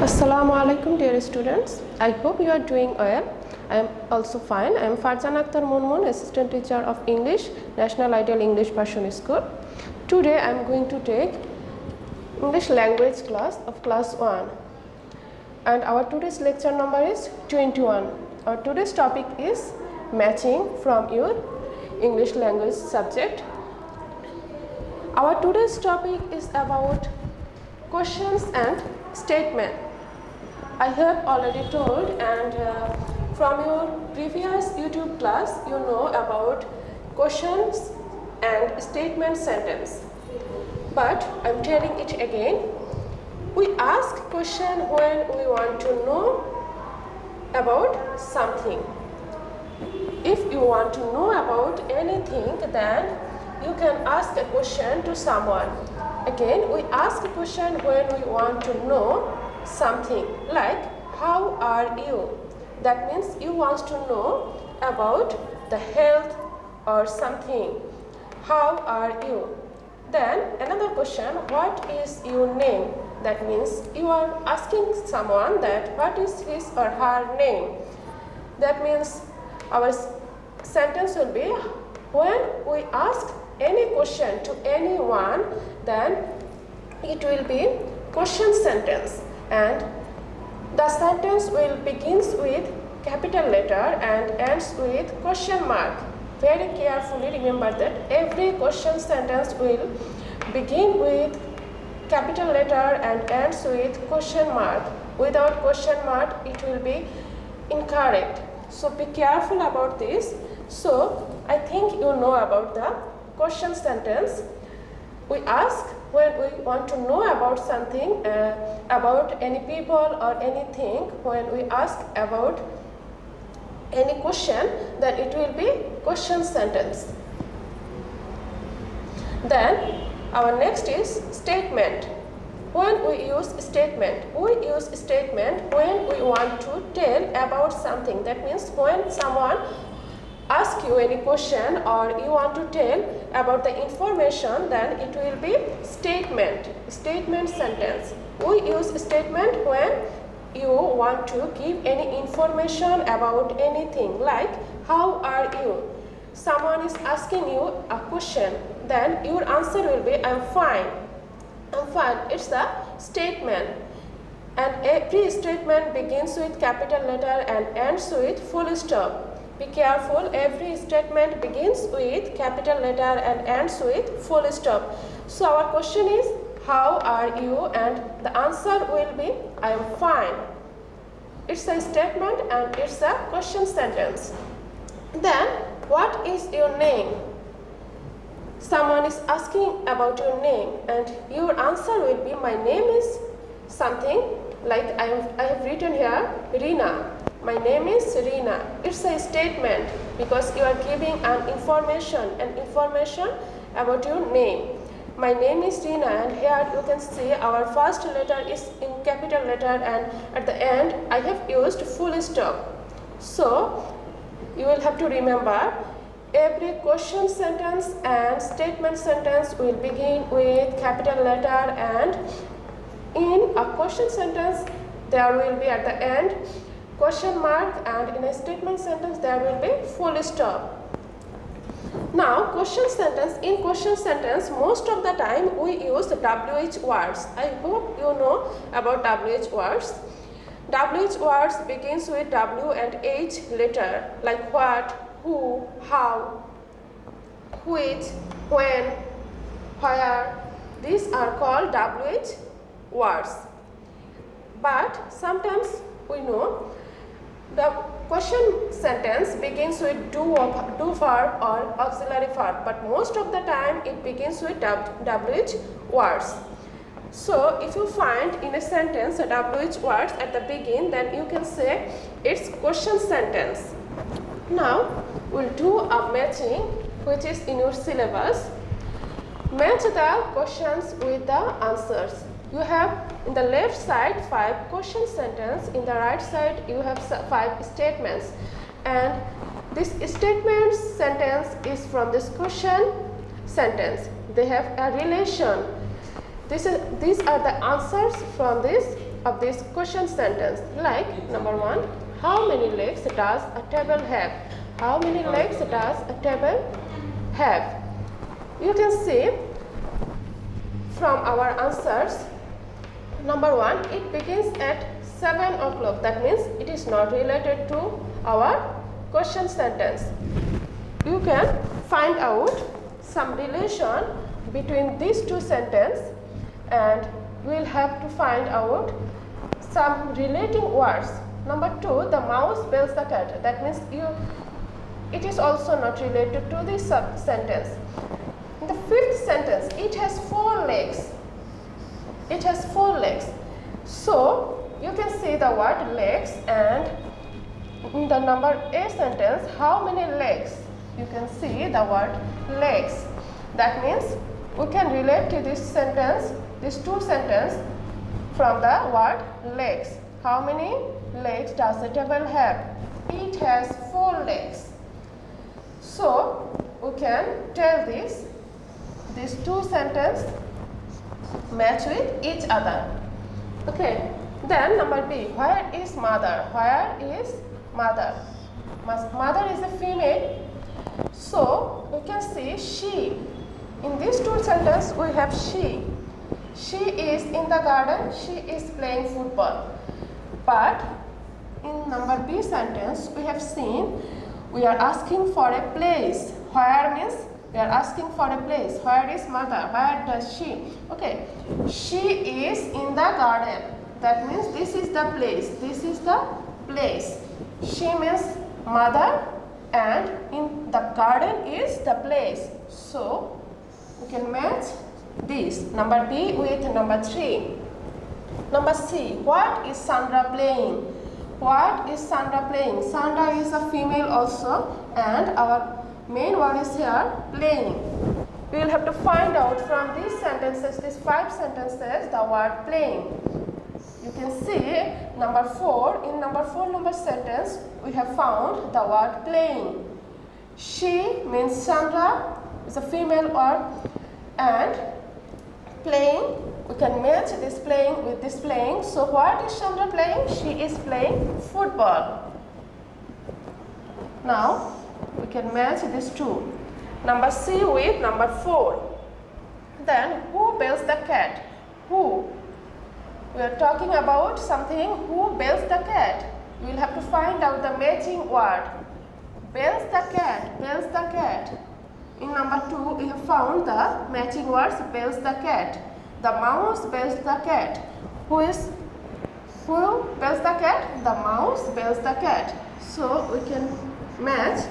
Assalamu alaikum dear students. I hope you are doing well. I am also fine. I am Farzan Akhtar Munmun, Assistant Teacher of English, National Ideal English Version School. Today I am going to take English language class of class 1. And our today's lecture number is 21. Our today's topic is matching from your English language subject. Our today's topic is about questions and statement. I have already told, and from your previous YouTube class you know about questions and statement sentence, but I am telling it again. We ask question when we want to know about something. If you want to know about anything, then you can ask a question to someone. Again, we ask a question when we want to know something, like how are you? That means you want to know about the health or something. How are you? Then another question, what is your name? That means you are asking someone that what is his or her name. That means our sentence will be, when we ask any question to anyone, then it will be question sentence, and the sentence will begins with capital letter and ends with question mark. Very carefully remember that every question sentence will begin with capital letter and ends with question mark. Without question mark it will be incorrect. So be careful about this. So I think you know about the question sentence. We ask when we want to know about something, about any people or anything. When we ask about any question, then it will be question sentence. Then our next is statement. When we use statement when we want to tell about something. That means when someone ask you any question or you want to tell about the information, then it will be statement sentence. We use statement when you want to give any information about anything, like how are you? Someone is asking you a question, then your answer will be I'm fine. It's a statement, and every statement begins with capital letter and ends with full stop. Be careful, every statement begins with capital letter and ends with full stop. So our question is how are you, and the answer will be I am fine. It's a statement and it's a question sentence. Then what is your name? Someone is asking about your name, and your answer will be my name is something, like I have written here Rina. My name is Rina. It's a statement because you are giving an information about your name. My name is Rina, and here you can see our first letter is in capital letter, and at the end I have used full stop. So you will have to remember every question sentence and statement sentence will begin with capital letter, and in a question sentence there will be at the end question mark, and in a statement sentence there will be full stop. Now question sentence. In question sentence most of the time we use WH words. I hope you know about WH words. WH words begins with W and H letter, like what, who, how, which, when, where. These are called WH words. But sometimes we know the question sentence begins with do verb or auxiliary verb, but most of the time it begins with WH words. So if you find in a sentence a WH words at the beginning, then you can say it's question sentence. Now we'll do a matching, which is in your syllabus. Match the questions with the answers. You have in the left side 5 question sentence, in the right side you have 5 statements, and this statement sentence is from this question sentence. They have a relation. These are the answers from this of this question sentence. Like number 1, how many legs does a table have? How many legs does a table have? You can see from our answers, number 1, it begins at 7 o'clock. That means it is not related to our question sentence. You can find out some relation between these two sentences, and we will have to find out some relating words. Number 2, the mouse bells the cat. That means it is also not related to this sentence. In the 5th sentence, it has 4 legs. It has 4 legs. So you can see the word legs, and in the number A sentence, how many legs? You can see the word legs. That means we can relate to this sentence, these two sentences, from the word legs. How many legs does a table have? It has 4 legs. So we can tell these two sentences match with each other. Okay. Then number B, where is mother? Where is mother? Mother is a female. So we can see she. In these two sentences we have she. She is in the garden. She is playing football. But in number B sentence we have seen we are asking for a place. Where means we are asking for a place. Where is mother? Where does she? Okay. She is in the garden. That means this is the place. This is the place. She means mother, and in the garden is the place. So we can match this number B with number 3. Number C, what is Sandra playing? What is Sandra playing? Sandra is a female also, and our main word is here playing. We will have to find out from these sentences, these 5 sentences, the word playing. You can see number 4. In number 4 number sentence, we have found the word playing. She means Sandra is a female word, and playing, we can match this playing with this playing. So what is Sandra playing? She is playing football. Now we can match these two. Number C with number 4. Then who bells the cat? Who? We are talking about something. Who bells the cat? We will have to find out the matching word. Bells the cat. Bells the cat. In number 2, we have found the matching words. Bells the cat. The mouse bells the cat. Who bells the cat? The mouse bells the cat. So we can match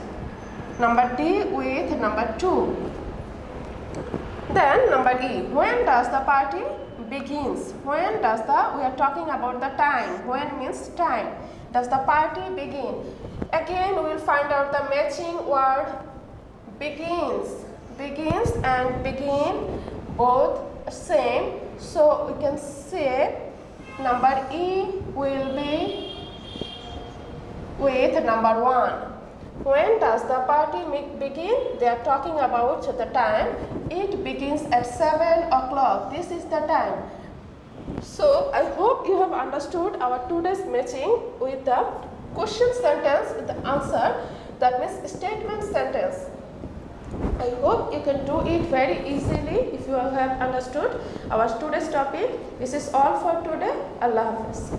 number D with number 2. Then number E. When does the party begins? When does we are talking about the time. When means time. Does the party begin? Again we will find out the matching word begins. Begins and begin both same. So we can say number E will be with number 1. When does the party begin? They are talking about the time. It begins at 7 o'clock. This is the time. So I hope you have understood our today's matching with the question sentence with the answer. That means statement sentence. I hope you can do it very easily if you have understood our today's topic. This is all for today. Allah Hafiz.